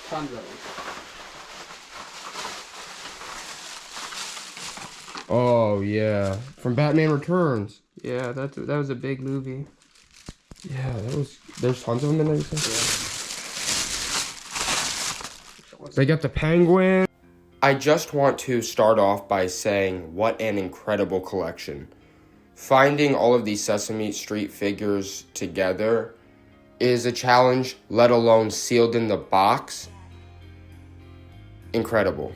Tons of them. Oh, yeah. From Batman Returns. Yeah, that was a big movie. Yeah, there's tons of them in there, you think? Yeah. They got the penguin. I just want to start off by saying what an incredible collection. Finding all of these Sesame Street figures together is a challenge, let alone sealed in the box. Incredible.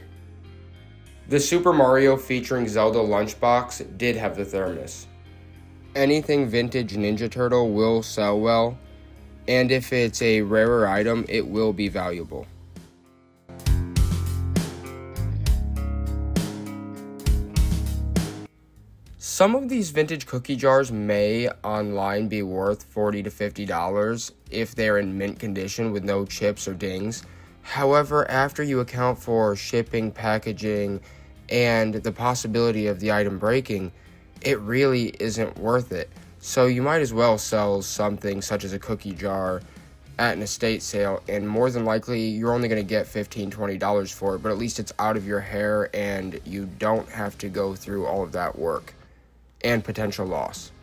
The Super Mario featuring Zelda lunchbox did have the thermos. Anything vintage Ninja Turtle will sell well, and if it's a rarer item, it will be valuable. Some of these vintage cookie jars may online be worth $40 to $50 if they're in mint condition with no chips or dings. However, after you account for shipping, packaging, and the possibility of the item breaking, it really isn't worth it. So you might as well sell something such as a cookie jar at an estate sale, and more than likely you're only going to get $15, $20 for it, but at least it's out of your hair and you don't have to go through all of that work and potential loss.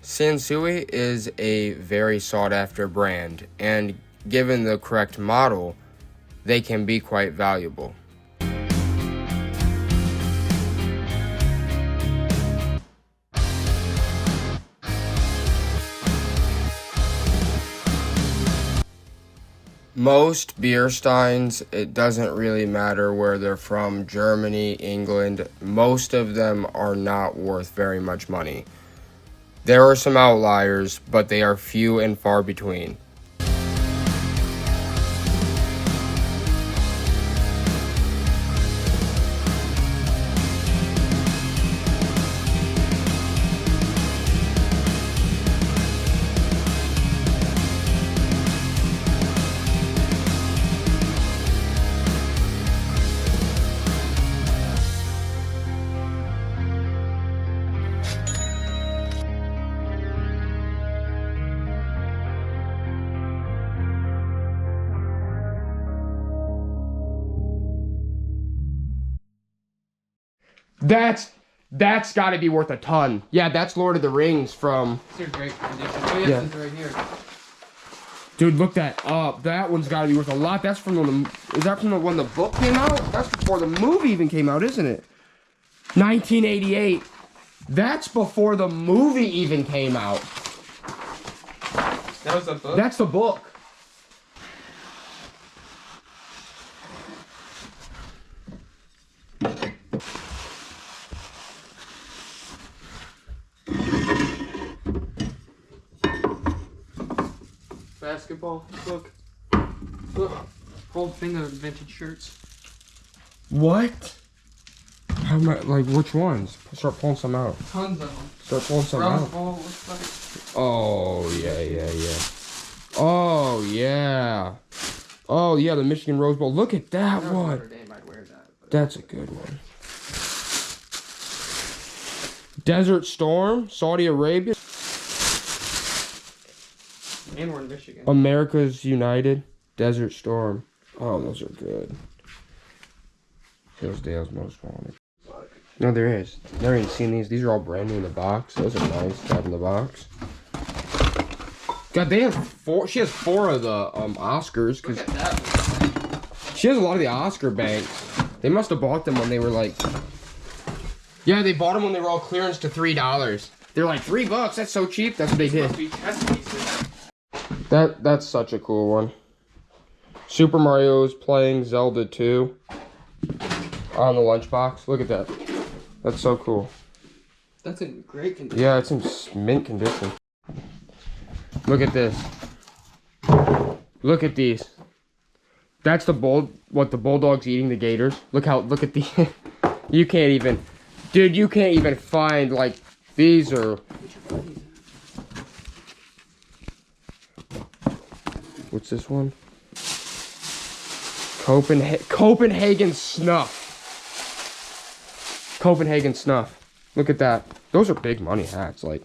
Sansui is a very sought-after brand, and given the correct model, they can be quite valuable. Most beer steins, it doesn't really matter where they're from, Germany, England, most of them are not worth very much money. There are some outliers, but they are few and far between. That's got to be worth a ton. Yeah, that's Lord of the Rings from... These are great condition. Oh, yes, it's right here. Dude, look that up. That one's got to be worth a lot. That's from the... Is that from when the book came out? That's before the movie even came out, isn't it? 1988. That's before the movie even came out. That was the book? That's the book. Basketball book. Ugh. Whole thing of vintage shirts. What? How am I, like, which ones? Start pulling some out. Tons of them. Start pulling some Rose out. Bowl looks like. Oh, yeah. Oh, yeah. Oh, yeah, the Michigan Rose Bowl. Look at that one. Notre Dame, I'd wear that. That's a good one. Desert Storm, Saudi Arabia. And we're in Michigan. America's United, Desert Storm. Oh, those are good. Hillsdale's Most Wanted. No, there is. Never even seen these. These are all brand new in the box. Those are nice to have in the box. God, they have four. She has four of the Oscars. Look at that. She has a lot of the Oscar banks. They must have bought them when they were like... Yeah, they bought them when they were all clearance to $3. They're like, $3? That's so cheap. That's what they did. That's such a cool one. Super Mario's playing Zelda 2 on the lunchbox. Look at that. That's so cool. That's in great condition. Yeah, it's in mint condition. Look at this. Look at these. That's the bulldog's eating the gators. Look at the, you can't even, dude, you can't even find, like, these are, what's this one? Copenhagen snuff. Copenhagen snuff. Look at that. Those are big money hats, like.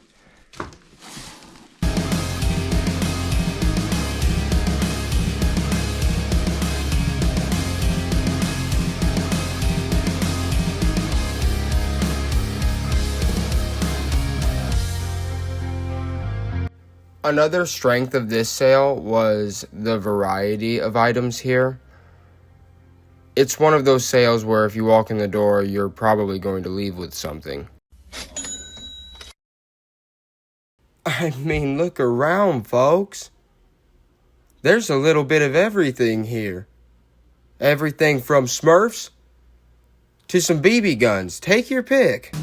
Another strength of this sale was the variety of items here. It's one of those sales where if you walk in the door, you're probably going to leave with something. I mean, look around, folks. There's a little bit of everything here. Everything from Smurfs to some BB guns. Take your pick.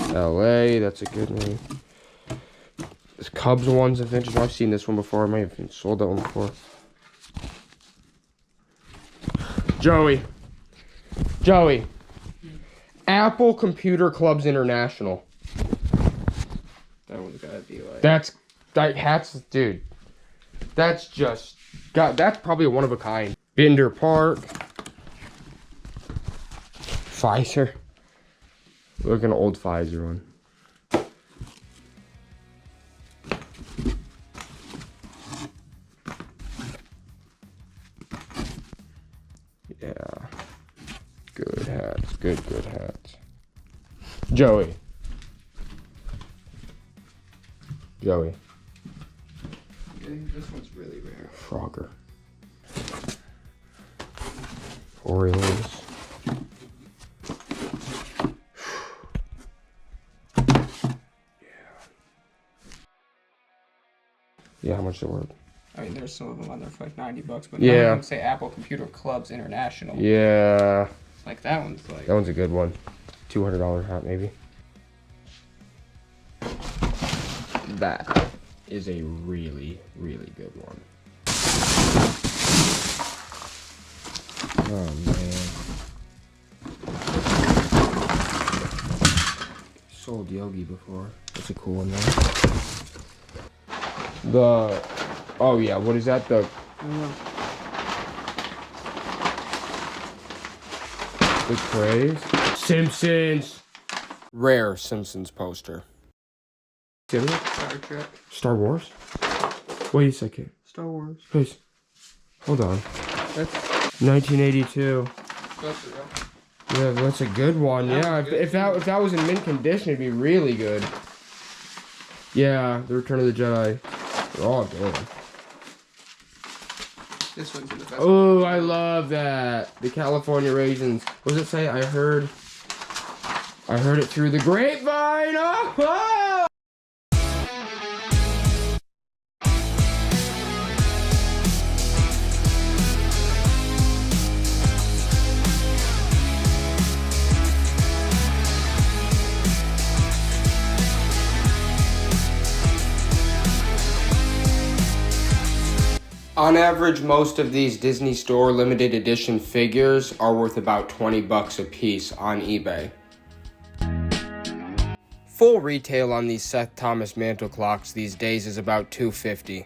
LA, that's a good one. This Cubs one's a vintage one. I've seen this one before. I may have sold that one before. Joey. Apple Computer Clubs International. That one's gotta be like. That's dude. That's just that's probably a one of a kind. Binder Park. Pfizer. Look at an old Pfizer one. Yeah. Good hats. Good hats. Joey. Okay, this one's really rare. Frogger. Orioles. Yeah, how much they're worth? I mean, there's some of them on there for like $90, but yeah, none of them say Apple Computer Clubs International. Yeah. Like that one's like. That one's a good one. $200 hat maybe. That is a really, really good one. Oh man. Sold Yogi before. That's a cool one though. Oh yeah, what is that? The Craze? Simpsons! Rare Simpsons poster. Star Trek. Star Wars? Wait a second. Star Wars. Please. Hold on. That's 1982. that's real. Yeah, that's a good one. Yeah, if that was in mint condition, it'd be really good. Yeah, The Return of the Jedi. They're all good. This one's in the best. Oh, I love that. The California Raisins. What does it say? I heard it through the grapevine. Oh! On average, most of these Disney Store limited edition figures are worth about $20 a piece on eBay. Full retail on these Seth Thomas mantle clocks these days is about $250.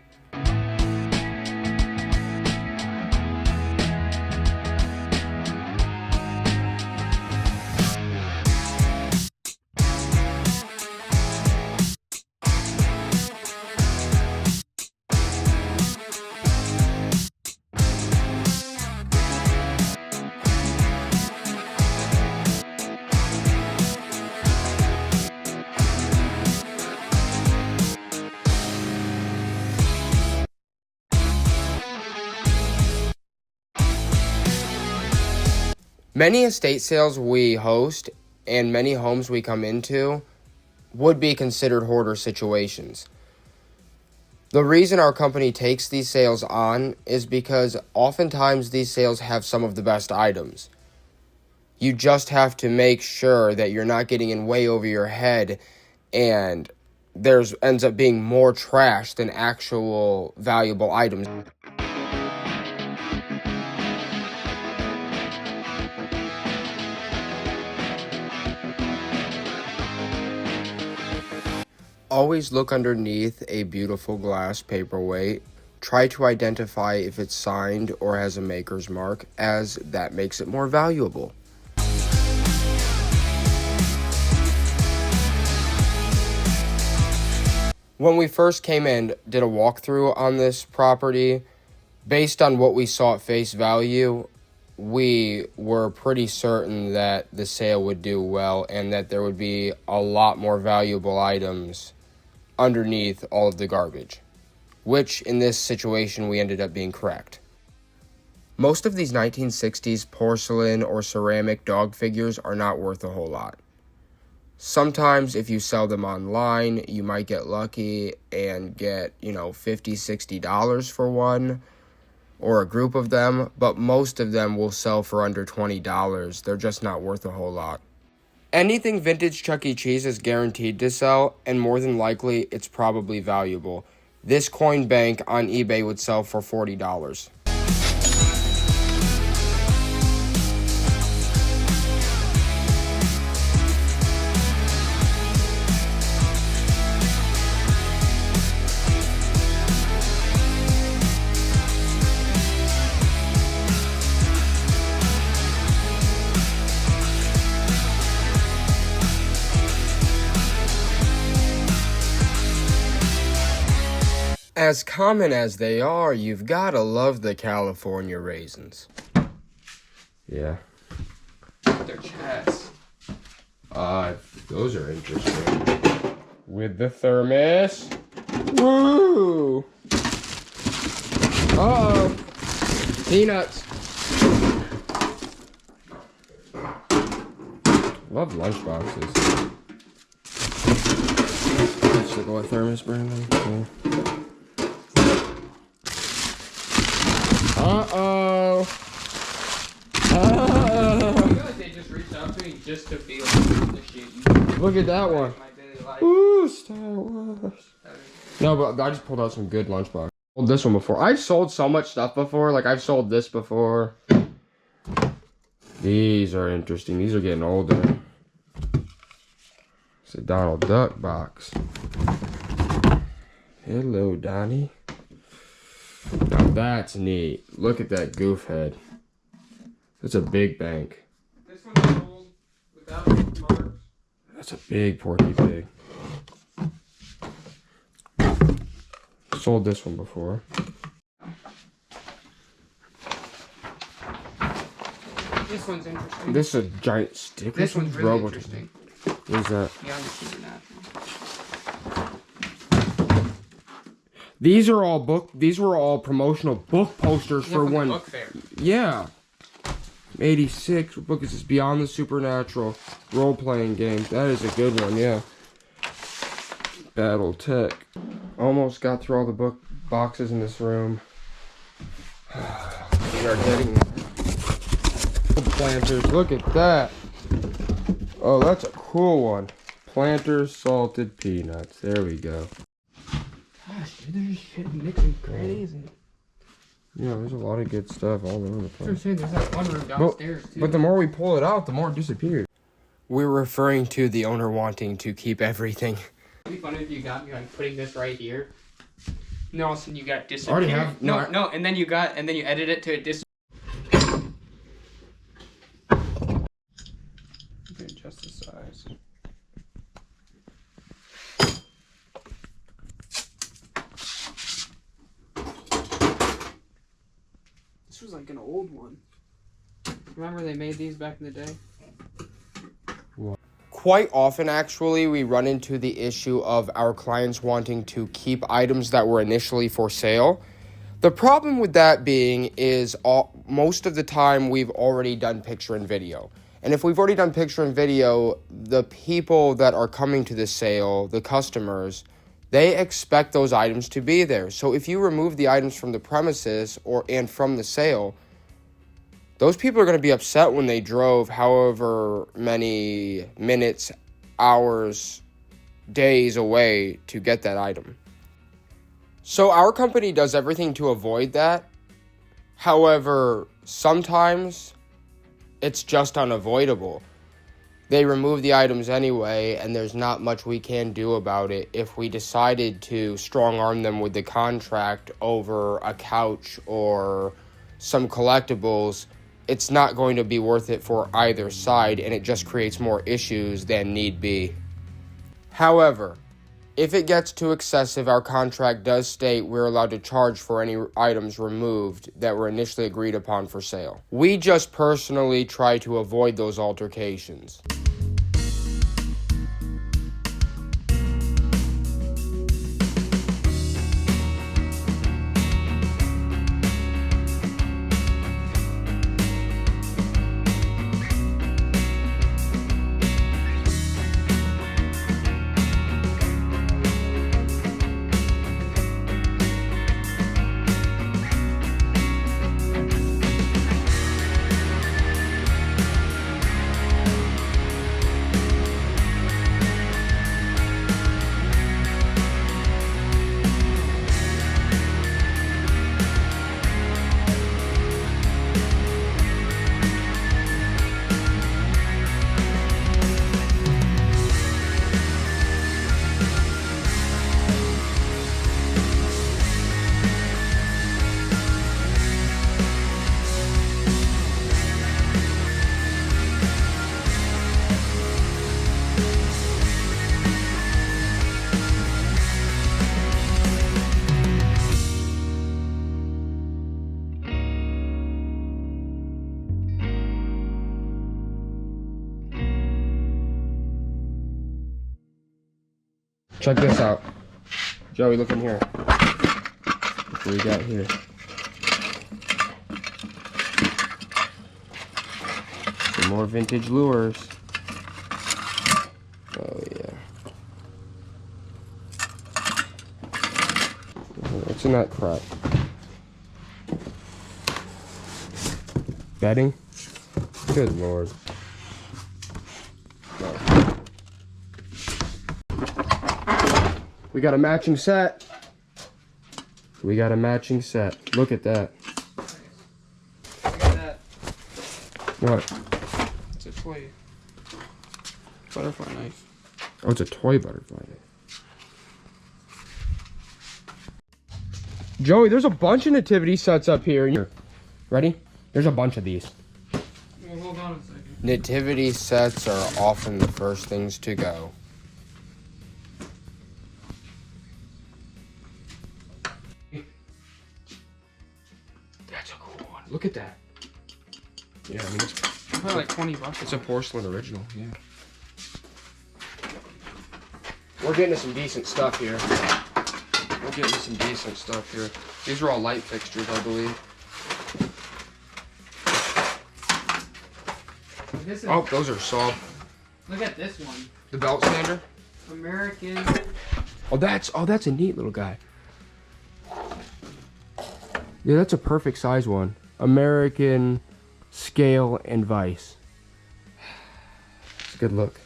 Many estate sales we host and many homes we come into would be considered hoarder situations. The reason our company takes these sales on is because oftentimes these sales have some of the best items. You just have to make sure that you're not getting in way over your head and there's ends up being more trash than actual valuable items. Always look underneath a beautiful glass paperweight. Try to identify if it's signed or has a maker's mark, as that makes it more valuable. When we first came in, did a walkthrough on this property, based on what we saw at face value, we were pretty certain that the sale would do well and that there would be a lot more valuable items underneath all of the garbage, which in this situation we ended up being correct. Most of these 1960s porcelain or ceramic dog figures are not worth a whole lot. Sometimes if you sell them online, you might get lucky and get, $50, $60 for one or a group of them, but most of them will sell for under $20. They're just not worth a whole lot. Anything vintage Chuck E. Cheese is guaranteed to sell, and more than likely, it's probably valuable. This coin bank on eBay would sell for $40. As common as they are, you've gotta love the California raisins. Yeah. They're chats. Those are interesting. With the thermos. Woo! Uh-oh. Peanuts. Love lunchboxes. Let's go with thermos, Brandon. Yeah. Uh-oh. I feel like they just reached out to me just to be like the shit. Look at that one. Ooh, Star Wars. No, but I just pulled out some good lunchbox. I sold this one before. I've sold so much stuff before. Like, I've sold this before. These are interesting. These are getting older. It's a Donald Duck box. Hello, Donnie. Now that's neat. Look at that goof head. That's a big bank. This one's sold without marks. That's a big Porky Pig. Sold this one before. This one's interesting. This is a giant stick. This one's really interesting. What is that? Yeah, I'm supernatural. These were all promotional book posters for the when. Book fair. Yeah. 86. What book is this? Beyond the Supernatural role-playing game. That is a good one, yeah. Battle Tech. Almost got through all the book boxes in this room. We are getting Planters. Look at that. Oh, that's a cool one. Planters salted peanuts. There we go. Gosh, dude, there's shit mixing grannies and. Yeah, there's a lot of good stuff all over the place. There's that one room downstairs too. But the more we pull it out, the more it disappears. We're referring to the owner wanting to keep everything. It'd be funny if you got me like putting this right here. And all of a sudden you got disappeared. Already have no, and then you edit it to a dis. Okay, adjust the size. This was like an old one. Remember they made these back in the day? Quite often, actually, we run into the issue of our clients wanting to keep items that were initially for sale, The problem with that being is most of the time we've already done picture and video. And if we've already done picture and video, the people that are coming to the sale, the customers, they expect those items to be there. So if you remove the items from the premises and from the sale, those people are going to be upset when they drove however many minutes, hours, days away to get that item. So our company does everything to avoid that. However, sometimes it's just unavoidable. They remove the items anyway, and there's not much we can do about it. If we decided to strong arm them with the contract over a couch or some collectibles, it's not going to be worth it for either side, and it just creates more issues than need be. However, if it gets too excessive, our contract does state we're allowed to charge for any items removed that were initially agreed upon for sale. We just personally try to avoid those altercations. Check this out. Joey, look in here. What do we got here? Some more vintage lures. Oh, yeah. What's in that crap? Bedding? Good lord. We got a matching set. We got a matching set. Look at that. Look at that. What? It's a toy butterfly knife. Oh, it's a toy butterfly knife. Joey, there's a bunch of nativity sets up here. Ready? There's a bunch of these. Well, hold on a second. Nativity sets are often the first things to go. That's a cool one. Look at that. Yeah, I mean, it's probably like $20. It's a porcelain original, yeah. We're getting some decent stuff here. These are all light fixtures, I believe. Oh, those are soft. Look at this one. The belt sander? American. Oh, that's a neat little guy. Yeah, that's a perfect size one. American scale and vise. It's a good look.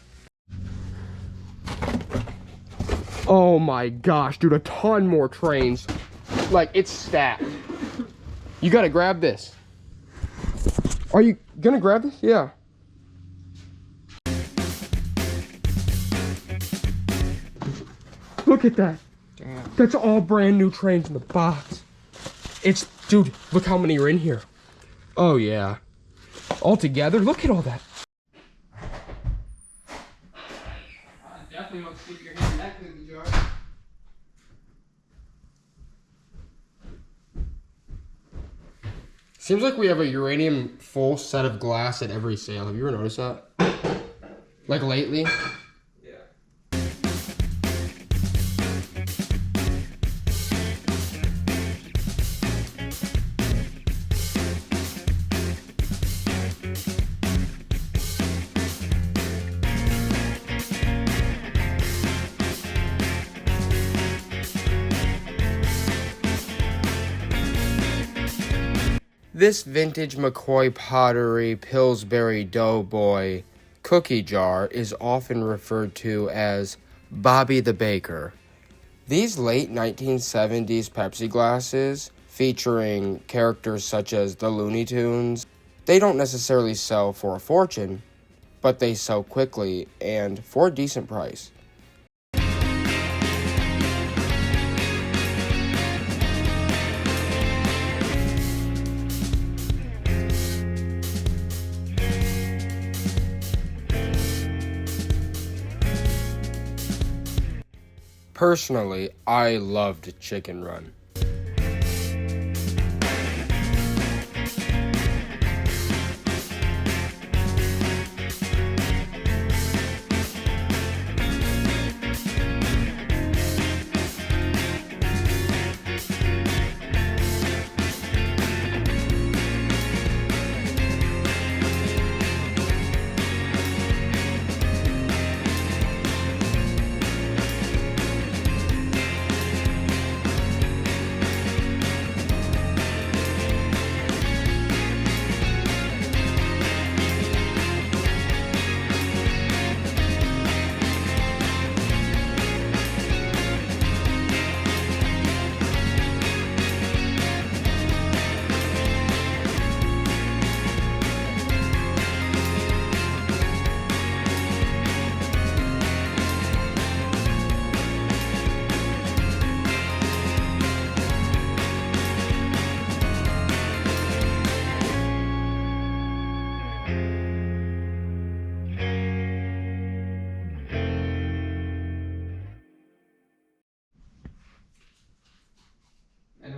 Oh my gosh, dude, a ton more trains. Like, it's stacked. You gotta grab this. Are you gonna grab this? Yeah. Look at that. Damn. That's all brand new trains in the box. Dude, look how many are in here. Oh yeah. All together, look at all that. Definitely don't stick your hand in that cookie jar. Seems like we have a uranium full set of glass at every sale. Have you ever noticed that? Like lately? This vintage McCoy Pottery Pillsbury Doughboy cookie jar is often referred to as Bobby the Baker. These late 1970s Pepsi glasses, featuring characters such as the Looney Tunes, they don't necessarily sell for a fortune, but they sell quickly and for a decent price. Personally, I loved Chicken Run.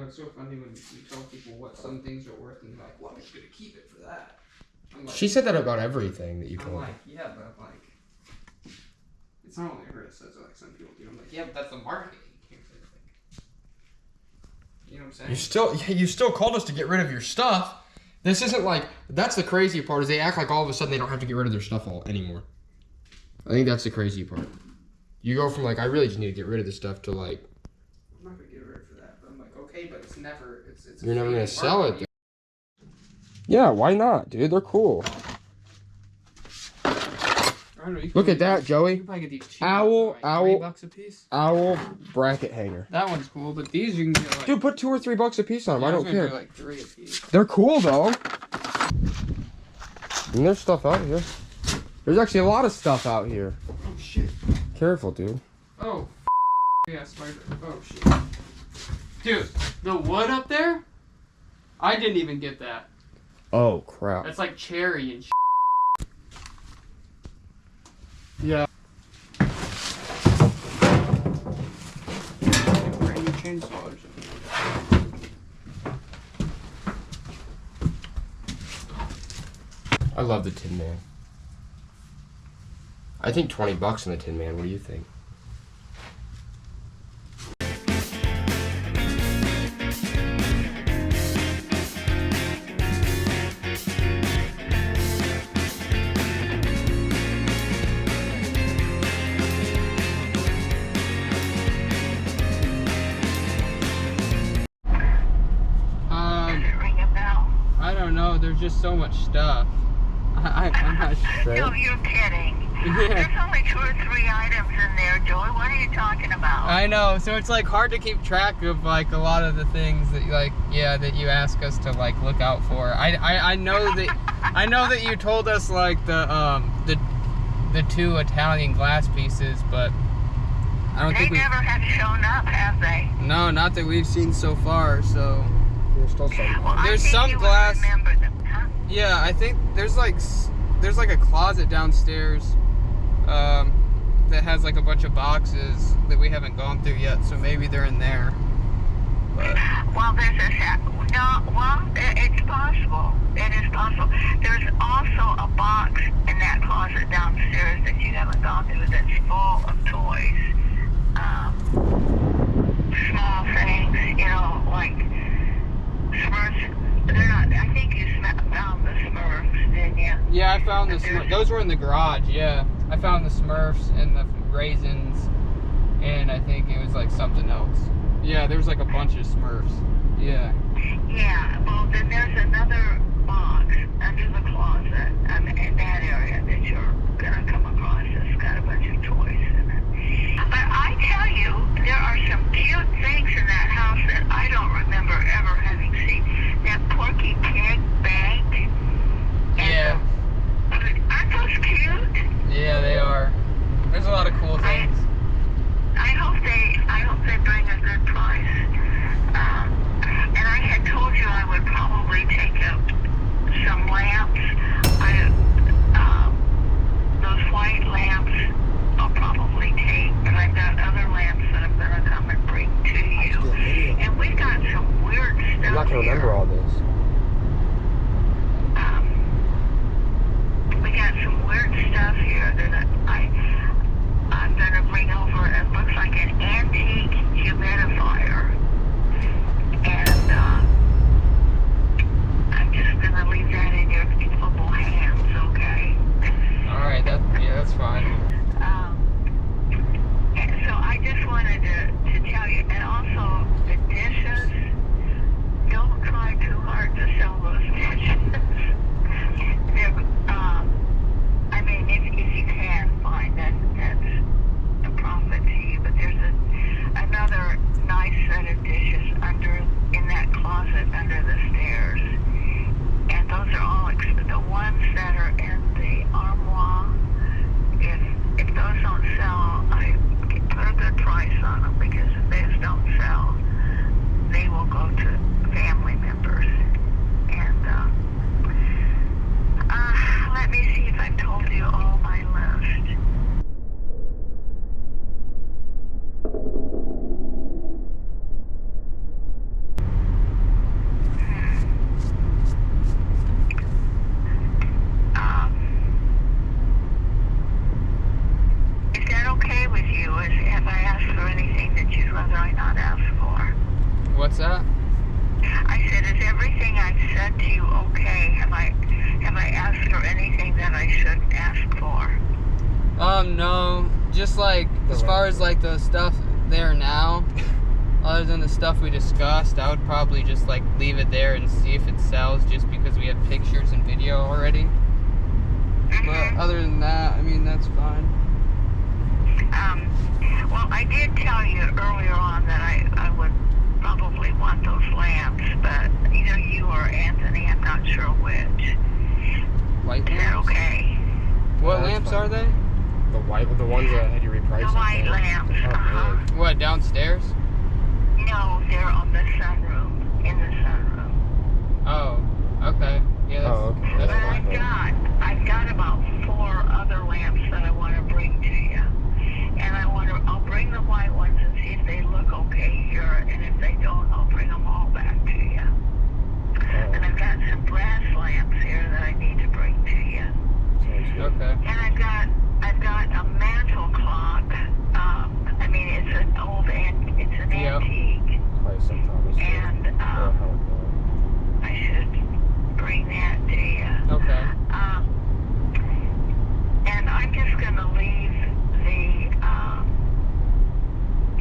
It's so funny when you tell people what some things are worth and they're like, well, I'm just gonna keep it for that. Like, She said that about everything that you told I'm her. like, yeah, but like, it's not only her, it says like some people do. I'm like, yeah, but that's the marketing. You know what I'm saying? You still called us to get rid of your stuff. This isn't like, that's the crazy part, is they act like all of a sudden they don't have to get rid of their stuff all anymore. I think that's the crazy part. You go from like, I really just need to get rid of this stuff to like, I'm not gonna get rid of that, but I'm like, okay, but it's never, it's you're never gonna sell it. Yeah, why not, dude? They're cool. I don't know, Look at that, Joey. You can probably get these cheap. Owl, $3 a piece. Owl bracket hanger. That one's cool, but these you can get like. Dude, put $2 or $3 a piece on them. I don't care. Like 3 a piece. They're cool though. And there's stuff out here. There's actually a lot of stuff out here. Oh shit. Careful, dude. Oh. Yeah, spider. Oh shit. Dude, the wood up there? I didn't even get that. Oh crap. That's like cherry and shit. Yeah. Brand new chainsaw or something. I love the Tin Man. I think $20 in the Tin Man. What do you think? I don't know. There's just so much stuff. I'm not sure. No, you're kidding. Yeah. There's only 2 or 3 items in there, Joey. What are you talking about? I know. So it's like hard to keep track of like a lot of the things that like that you ask us to like look out for. I know that I know that you told us like the 2 Italian glass pieces, but I don't think they never have shown up, have they? No, not that we've seen so far. So There's still some. Well, there's I think some you glass. would remember them, huh? Yeah, I think there's like a closet downstairs that has like a bunch of boxes that we haven't gone through yet, so maybe they're in there. But Well, it's possible. It is possible. There's also a box in that closet downstairs that you haven't gone through that's full of toys. Small things, like Smurfs. They're not, I think you found the Smurfs, didn't you? yeah, I found the Smurfs. Those were in the garage. Yeah, I found the Smurfs and the raisins, and I think it was like something else. Yeah, there was like a bunch of Smurfs. Yeah. Yeah, well, then there's another box under the closet in that area that you're gonna come across that's got a bunch of toys in it. But I tell you, there are some cute things in that house that I don't remember ever having seen. That Porky Pig bank. Yeah. Aren't those cute? Yeah, they are. There's a lot of cool things. I hope they bring a good price. And I had told you I would probably take up some lamps. Those white lamps I'll probably take, but I've got other lamps that I'm going to come and bring to you. And we've got some weird stuff. I'm not going to remember all this. We got some weird stuff here that I'm going to bring over. It looks like an antique humidifier. And I'm just going to leave that in your capable hands, okay? Alright, that's fine. And so I just wanted to tell you, and also the dishes, don't try too hard to sell those dishes. I mean, if you can, fine, that's a profit to you, but there's another nice set of dishes in that closet under the stairs, and those are all the ones that are in the armoire. If those don't sell, I put a good price on them, because if those don't sell, they will go to family members. And let me see if I've told you all my list. Is that okay with you? Have I asked for anything that you'd rather I not ask for? What's that? I said, is everything I've said to you okay? Have I asked for anything that I shouldn't ask for? No. Just like, as far as like the stuff there now, other than the stuff we discussed, I would probably just like leave it there and see if it sells, just because we have pictures and video already. But other than that, I mean, that's fine. Well, I did tell you earlier on that I would probably want those lamps, but either you or Anthony, I'm not sure which. White Is that lamps? okay? What Yeah, that's lamps fine. are they? The ones that had you repriced. The white lamps, man. What, downstairs? No, they're on the sunroom, in the sunroom. Oh, okay. Yeah, that's, Oh, okay. that's But fine. I've got about 4 other lamps that I want to bring to you. And I'll bring the white ones and see if they look okay here, and if they don't, I'll bring them all back to you. And I've got some brass lamps here that I need to bring to you. Okay. And I've got a mantle clock. I mean, it's an Yep. antique, Probably sometimes. and I should bring that to you. Okay. And I'm just going to leave the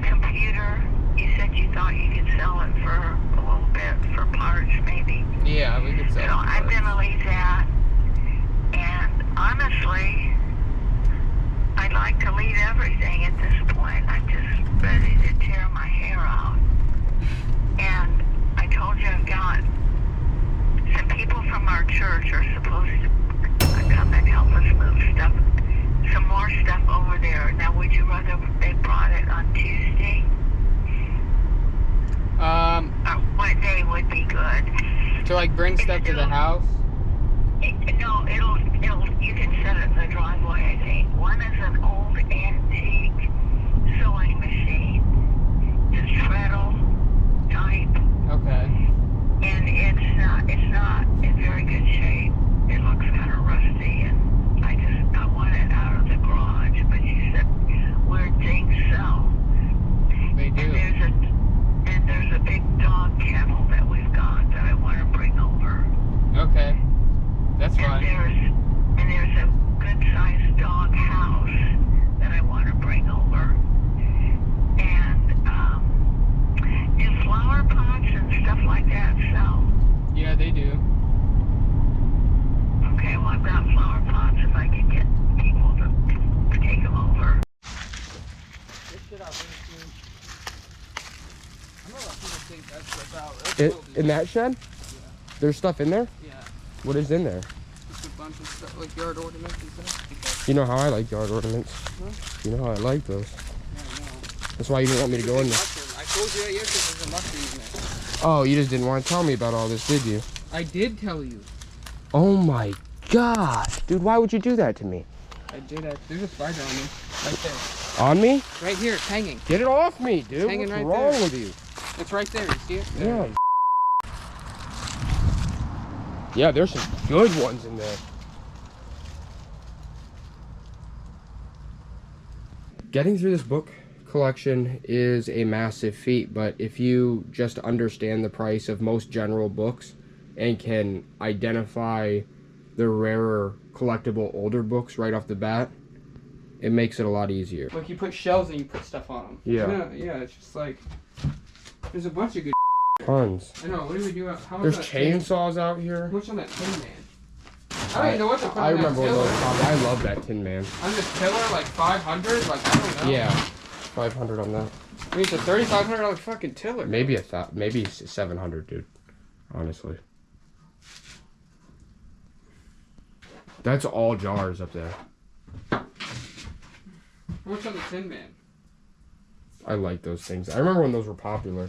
computer. You said you thought you could sell it for a little bit for parts, maybe. Yeah, we could So sell some I'm parts. going to leave that. And honestly, I'd like to leave everything at this point. I'm just ready to tear my hair out. And I told you I've got some people from our church are supposed to come and help us move stuff, some more stuff over there. Now, would you rather they brought it on Tuesday? Or what day would be good? To like bring stuff to the house? No, you can set it in the driveway, I think. One is an old antique sewing machine. It's treadle type. Okay. And it's not in very good shape. It looks kind of rusty, and I want it out of the garage. But you said weird things sell. They do. And there's a big dog kennel that we've got that I want to bring over. Okay. That's And fine. there's a good sized dog house that I want I know that people take that stuff out. That's In that shed? Yeah. There's stuff in there? Yeah. What is in there? Just a bunch of stuff, like yard ornaments and stuff. You know how I like yard ornaments. Huh? You know how I like those. Yeah, I know. That's why you didn't want me to go in there. I told you that yesterday there's a mushroom in there. Oh, you just didn't want to tell me about all this, did you? I did tell you. Oh my gosh. Dude, why would you do that to me? I did. There's a spider on me. Right there. On me? Right here. It's hanging. Get it off me, dude. It's hanging What's right wrong there. with you? It's right there. You see it? Yeah. Yeah, there's some good ones in there. Getting through this book collection is a massive feat, but if you just understand the price of most general books and can identify the rarer collectible older books right off the bat, it makes it a lot easier. Like you put shells and you put stuff on them. Yeah. Yeah, it's just like there's a bunch of good. Tons. I know. What do we do? How much There's on that tin? chainsaws out here. How much on that Tin Man? I don't even know what to put I on remember that when those tiller. popped. I love that Tin Man. On this tiller, like 500. Like I don't know. Yeah, 500 on that. I mean, it's a $3,500 fucking tiller. Maybe maybe 700, dude. Honestly. That's all jars up there. How much on the Tin Man? I like those things. I remember when those were popular.